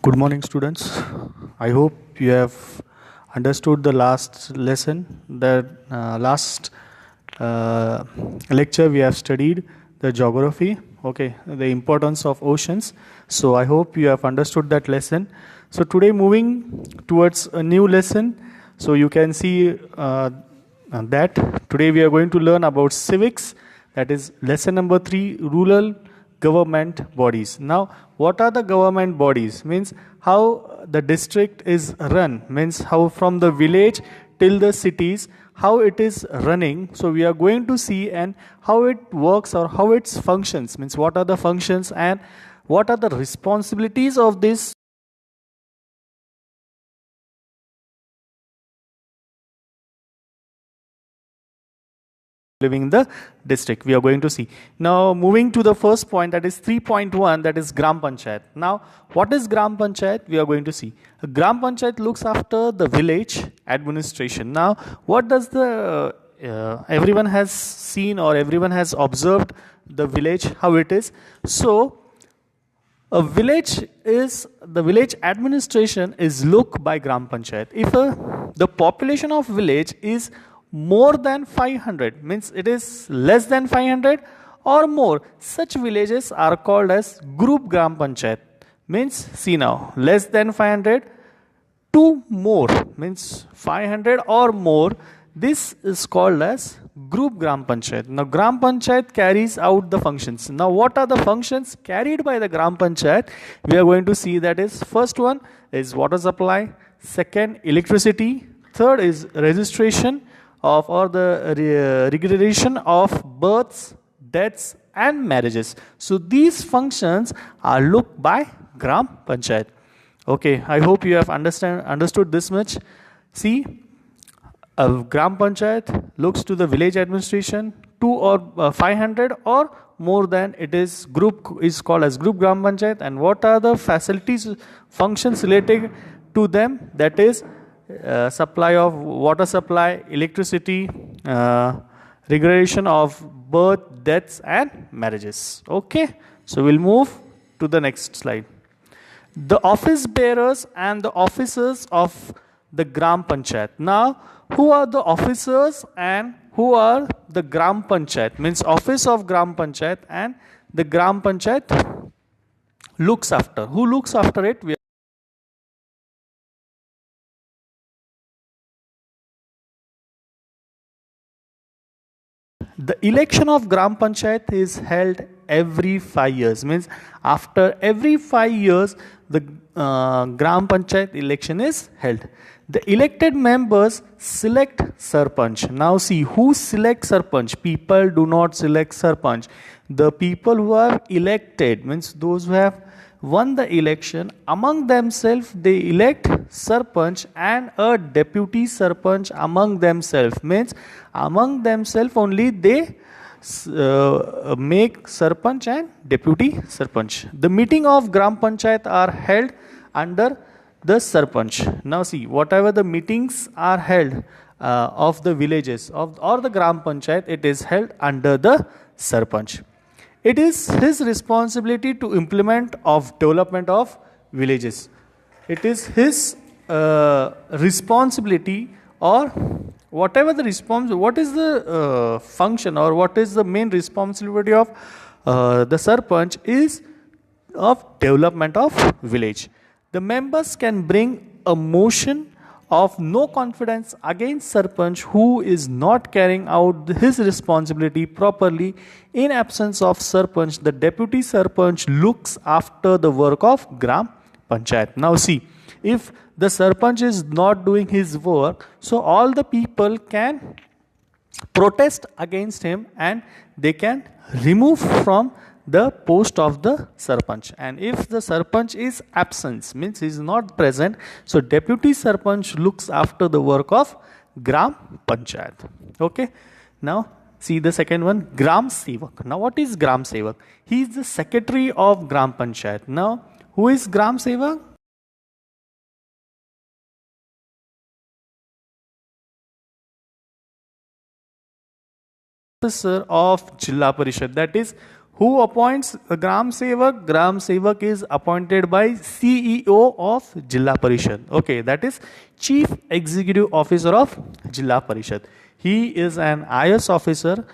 Good morning, students. I hope you have understood the last lesson. The last lecture we have studied the geography, okay, the importance of oceans. So I hope you have understood that lesson. So today, moving towards a new lesson. So you can see that today we are going to learn about civics. That is lesson number 3, rural government bodies. Now, what are the government bodies? Means how the district is run, means how from the village till the cities, how it is running. So we are going to see and how it works or how it functions, means what are the functions and what are the responsibilities of this living in the district. We are going to see. Now moving to the first point, that is 3.1, that is Gram Panchayat. Now what is Gram Panchayat? We are going to see. A Gram Panchayat looks after the village administration. Now what does the everyone has seen or everyone has observed the village, how it is. So a village is, the village administration is looked by Gram Panchayat. If the population of village is more than 500, means it is less than 500 or more, such villages are called as group Gram Panchayat. Means see now, less than 500 to more, means 500 or more, this is called as group Gram Panchayat. Now Gram Panchayat carries out the functions. Now what are the functions carried by the Gram Panchayat? We are going to see, that is, first one is water supply, second electricity, third is registration of or the regulation of births, deaths and marriages. So these functions are looked by Gram Panchayat. Okay, I hope you have understood this much. See, a Gram Panchayat looks to the village administration, 2 or 500 or more than, it is group, is called as group Gram Panchayat. And what are the facilities, functions related to them? That is supply of water supply, electricity, regulation of birth, deaths and marriages. Okay, so we'll move to the next slide. The office bearers and the officers of the Gram Panchayat. Now, who are the officers and who are the Gram Panchayat? Means office of Gram Panchayat and the Gram Panchayat looks after. Who looks after it? The election of Gram Panchayat is held every 5 years. Means after every 5 years, the Gram Panchayat election is held. The elected members select Sarpanch. Now see, who selects Sarpanch? People do not select Sarpanch. The people who are elected, means those who have won the election, among themselves they elect Sarpanch and a deputy Sarpanch among themselves. Means among themselves only they make Sarpanch and deputy Sarpanch. The meeting of Gram Panchayat are held under the Sarpanch. Now see, whatever the meetings are held of the villages of or the Gram Panchayat, it is held under the Sarpanch. It is his responsibility to implement of development of villages. It is his responsibility, or whatever the response, what is the function or what is the main responsibility of the Sarpanch is of development of village. The members can bring a motion of no confidence against Sarpanch who is not carrying out his responsibility properly. In absence of Sarpanch, the deputy Sarpanch looks after the work of Gram Panchayat. Now see, if the Sarpanch is not doing his work, so all the people can protest against him and they can remove from the post of the Sarpanch. And if the Sarpanch is absent, means he is not present, so deputy Sarpanch looks after the work of Gram Panchayat. Okay, now see the second one, Gram Sevak. Now what is Gram Sevak? He is the secretary of Gram Panchayat. Now who is Gram Sevak? Officer of Jilla Parishad, that is, Who appoints a Gram Sevak? Gram Sevak is appointed by CEO of Jilla Parishad. Okay, that is Chief Executive Officer of Jilla Parishad. He is an IS officer.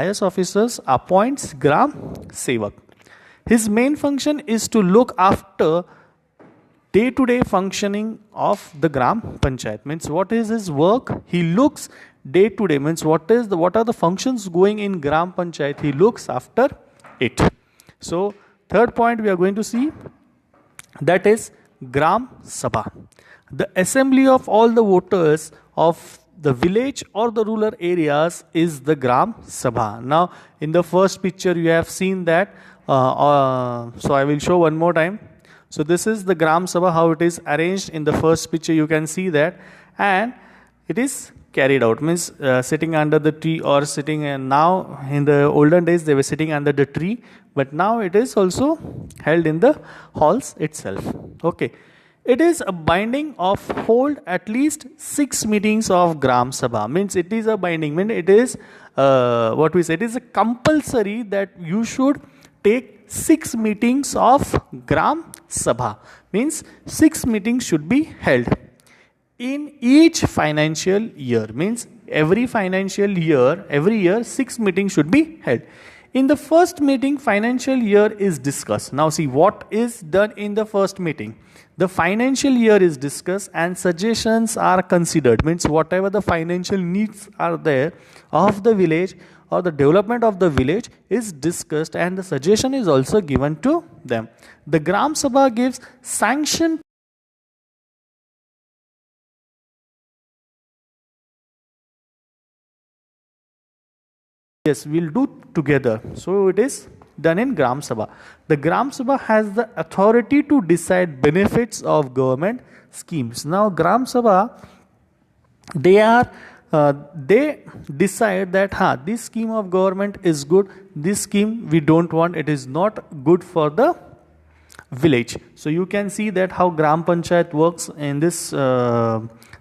IS officers appoints Gram Sevak. His main function is to look after day-to-day functioning of the Gram Panchayat. Means what is his work? He looks day-to-day. Means what are the functions going in Gram Panchayat? He looks after it. So third point we are going to see, that is Gram Sabha. The assembly of all the voters of the village or the rural areas is the Gram Sabha. Now in the first picture you have seen that, so I will show one more time. So this is the Gram Sabha, how it is arranged. In the first picture you can see that, and it is carried out, means sitting under the tree or sitting, and now in the olden days they were sitting under the tree, but now it is also held in the halls itself. Okay, it is a binding of hold at least 6 meetings of Gram Sabha. Means it is a binding, means it is what we say, it is a compulsory that you should take 6 meetings of Gram Sabha. Means 6 meetings should be held in each financial year. Means every financial year, every year 6 meetings should be held. In the first meeting, financial year is discussed. Now see what is done in the first meeting. The financial year is discussed and suggestions are considered. Means whatever the financial needs are there of the village or the development of the village is discussed, and the suggestion is also given to them. The Gram Sabha gives sanction. Yes, we'll do together. So it is done in Gram Sabha. The Gram Sabha has the authority to decide benefits of government schemes. Now Gram Sabha, they decide that this scheme of government is good, this scheme we don't want, it is not good for the village. So you can see that how Gram Panchayat works in this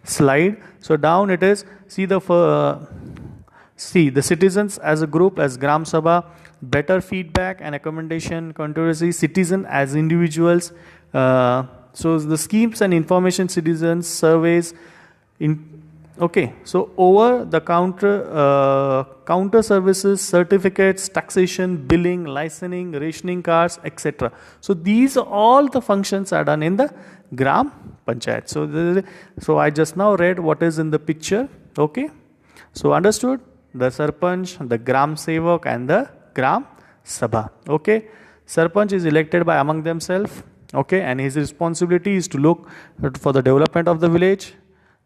slide. So down it is, see the citizens as a group as Gram Sabha, better feedback and accommodation, controversy, citizen as individuals. So the schemes and information, citizens, surveys, okay, so over the counter services, certificates, taxation, billing, licensing, rationing cards, etc. So these all the functions are done in the Gram Panchayat. So I just now read what is in the picture. Okay, so understood? The Sarpanch, the Gram Sevak and the Gram Sabha. Okay, Sarpanch is elected by among themselves. Okay, and his responsibility is to look for the development of the village.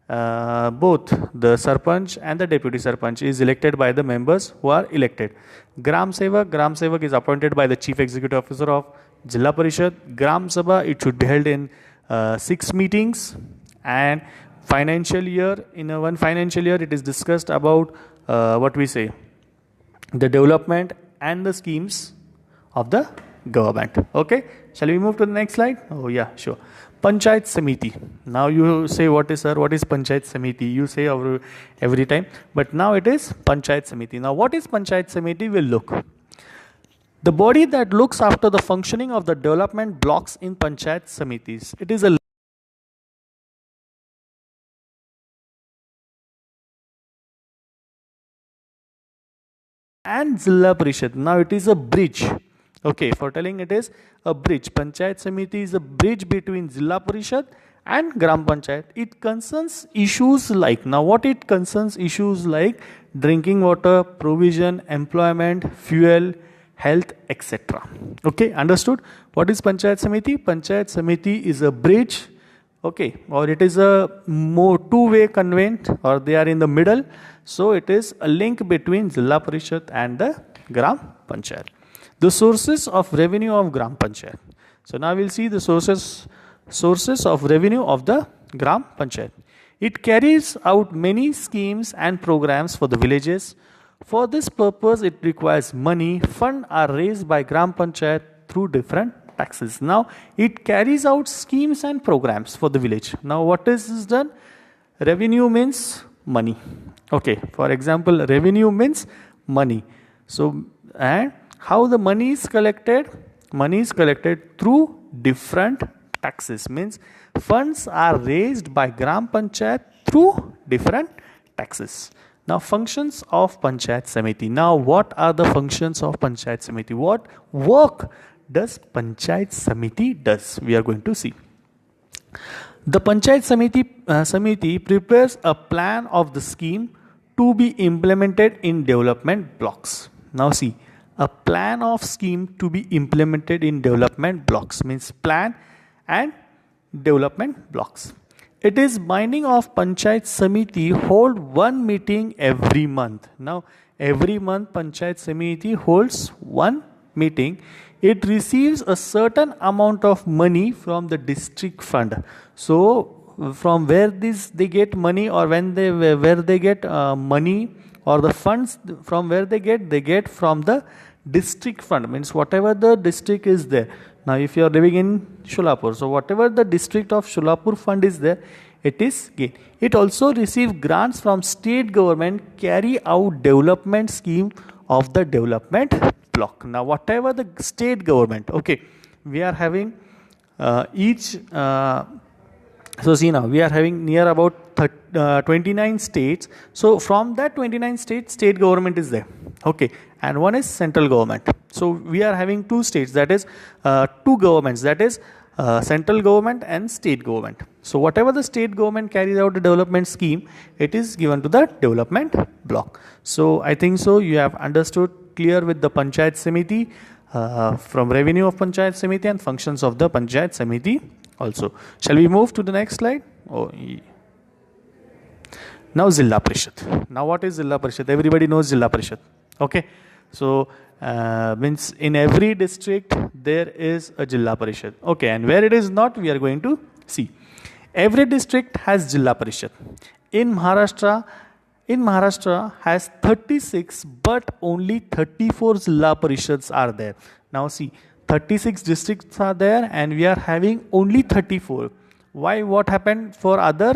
Both the Sarpanch and the Deputy Sarpanch is elected by the members who are elected. Gram Sevak is appointed by the Chief Executive Officer of Jilla Parishad. Gram Sabha, it should be held in 6 meetings, and financial year, in one financial year it is discussed about what we say, the development and the schemes of the government. Okay, shall we move to the next slide? Oh yeah, sure. Panchayat Samiti. Now you say, what is Panchayat Samiti? You say every time, but now it is Panchayat Samiti. Now what is Panchayat Samiti? We'll look. The body that looks after the functioning of the development blocks in Panchayat Samitis. It is a and Jilla Parishad. Now it is a bridge. Okay, for telling it is a bridge. Panchayat Samiti is a bridge between Jilla Parishad and Gram Panchayat. It concerns issues like, now what it concerns issues like drinking water, provision, employment, fuel, health, etc. Okay, understood? What is Panchayat Samiti? Panchayat Samiti is a bridge, okay, or it is a more two-way conveyance, or they are in the middle. So it is a link between Jilla Parishad and the Gram Panchayat. The sources of revenue of Gram Panchayat. So now we'll see the sources of revenue of the Gram Panchayat. It carries out many schemes and programs for the villages. For this purpose, it requires money. Funds are raised by Gram Panchayat through different taxes. Now, it carries out schemes and programs for the village. Now, what is done? Revenue means money. Okay, for example, revenue means money. So, and How the money is collected? Money is collected through different taxes. Means funds are raised by Gram Panchayat through different taxes. Now functions of Panchayat Samiti. Now what are the functions of Panchayat Samiti? What work does Panchayat Samiti does? We are going to see. The Panchayat Samiti prepares a plan of the scheme to be implemented in development blocks. Now see, a plan of scheme to be implemented in development blocks means plan and development blocks. It is binding of Panchayat Samiti hold one meeting every month. Now every month Panchayat Samiti holds one meeting. It receives a certain amount of money from the district fund. So from where they get money, or where they get money, or the funds from where they get from the district fund. Means whatever the district is there. Now if you are living in Sholapur, so whatever the district of Sholapur fund is there, it is gain. It also receives grants from state government carry out development scheme of the development block. Now whatever the state government, okay, we are having so see, now we are having near about 29 states. So from that 29 states, state government is there, okay, and one is central government. So we are having two states, that is two governments, that is central government and state government. So whatever the state government carries out a development scheme, it is given to the development block. So I think so you have understood clear with the Panchayat Samiti, from revenue of Panchayat Samiti and functions of the Panchayat Samiti also. Shall we move to the next slide? Now Zilla Parishad. Now what is Zilla Parishad? Everybody knows Zilla Parishad. Okay. So means in every district there is a Zilla Parishad. Okay, and where it is not, we are going to see. Every district has Zilla Parishad. In Maharashtra has 36, but only 34 Zilla Parishads are there. Now see, 36 districts are there and we are having only 34. Why? What happened for other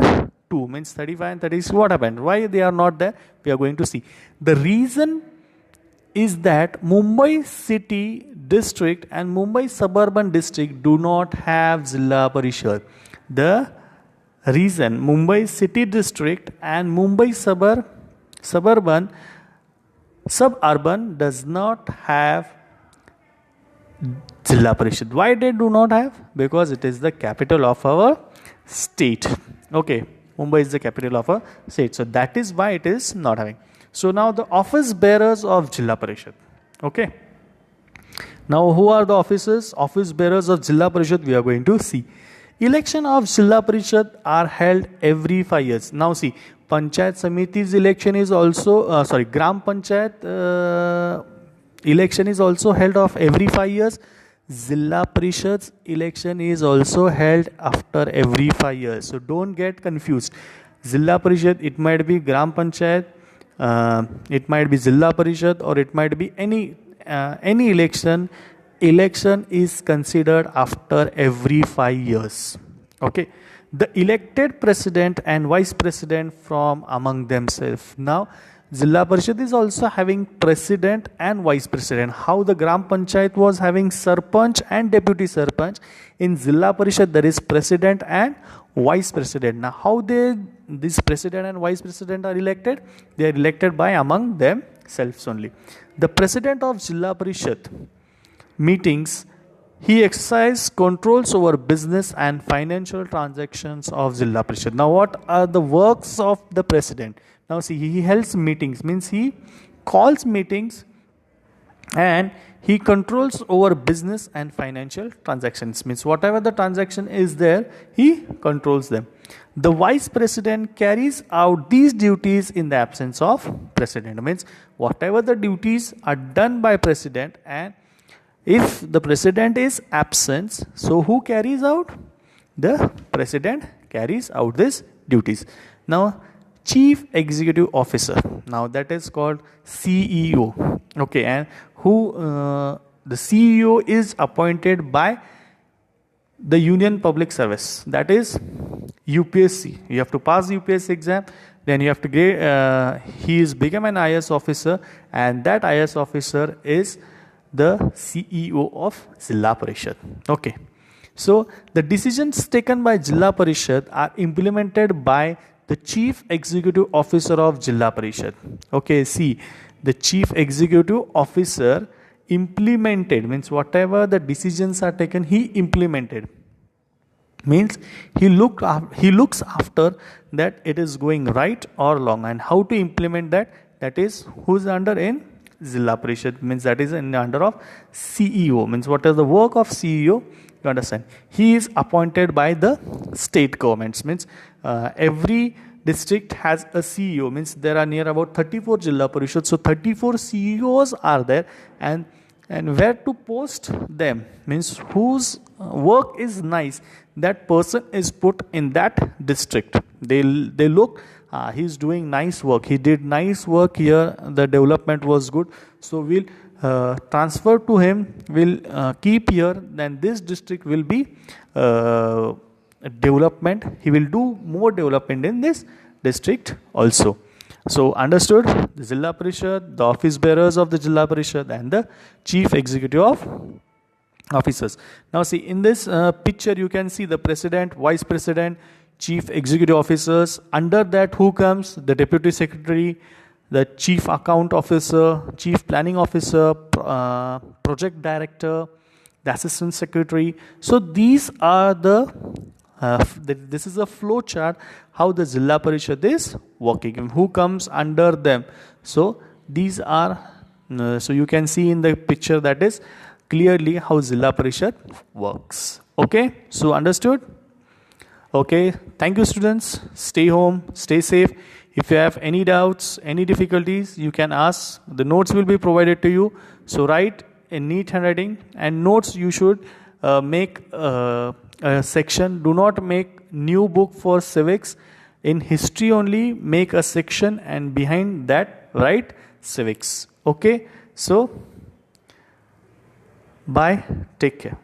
two? Means 35 and 36. What happened? Why they are not there? We are going to see. The reason is that Mumbai city district and Mumbai suburban district do not have Zilla Parishad. The reason Mumbai city district and Mumbai suburban does not have Zilla Parishad. Why they do not have? Because it is the capital of our state. Okay, Mumbai is the capital of a state. So that is why it is not having. So now the office bearers of Zilla Parishad. Okay. Now who are the office bearers of Zilla Parishad? We are going to see. Election of Zilla Parishad are held every 5 years. Now see, Panchayat Samiti's election is also, Gram Panchayat election is also held of every 5 years. Zilla Parishad's election is also held after every 5 years. So don't get confused. Zilla Parishad, it might be Gram Panchayat, it might be Zilla Parishad, or it might be any election. Election is considered after every 5 years. Okay. The elected president and vice president from among themselves. Now, Zilla Parishad is also having president and vice president. How the Gram Panchayat was having Sarpanch and deputy Sarpanch, in Zilla Parishad there is president and vice president. Now, how this president and vice president are elected? They are elected by among themselves only. The president of Zilla Parishad meetings, he exercises controls over business and financial transactions of Zilla Parishad. Now what are the works of the president? Now see, he holds meetings, means he calls meetings and he controls over business and financial transactions. Means whatever the transaction is there, he controls them. The vice president carries out these duties in the absence of president. Means whatever the duties are done by president, and if the president is absent, so who carries out? The president carries out these duties. Now, Chief Executive Officer. Now that is called CEO. Okay, and who the CEO is appointed by the Union Public Service. That is UPSC. You have to pass the UPSC exam. Then you have to he is become an IS officer, and that IS officer is the CEO of Jilla Parishad. Okay. So the decisions taken by Jilla Parishad are implemented by the Chief Executive Officer of Jilla Parishad. Okay, see, the Chief Executive Officer implemented, means whatever the decisions are taken, he implemented. Means he looks after that it is going right or wrong, and how to implement that, that is who's under in Jilla Parishad, means that is in under of CEO, means what is the work of CEO, you understand. He is appointed by the state governments, means every district has a CEO, means there are near about 34 Jilla Parishad, so 34 CEOs are there, and where to post them, means whose work is nice, that person is put in that district. They look, he's doing nice work, he did nice work here, the development was good, so we'll transfer to him, we'll keep here, then this district will be development, he will do more development in this district also. So understood, the Jilla Parishad, the office bearers of the Jilla Parishad, and the chief executive of officers. Now see, in this picture you can see the president, vice president, chief executive officers. Under that who comes? The deputy secretary, the chief account officer, chief planning officer, project director, the assistant secretary. So these are this is a flow chart how the Jilla Parishad is working, who comes under them. So these are, so you can see in the picture, that is clearly how Jilla Parishad works. Okay, so understood? Okay, thank you students. Stay home, stay safe. If you have any doubts, any difficulties, you can ask. The notes will be provided to you. So write in neat handwriting, and notes you should make a section. Do not make new book for civics. In history only make a section, and behind that write civics. Okay, so bye, take care.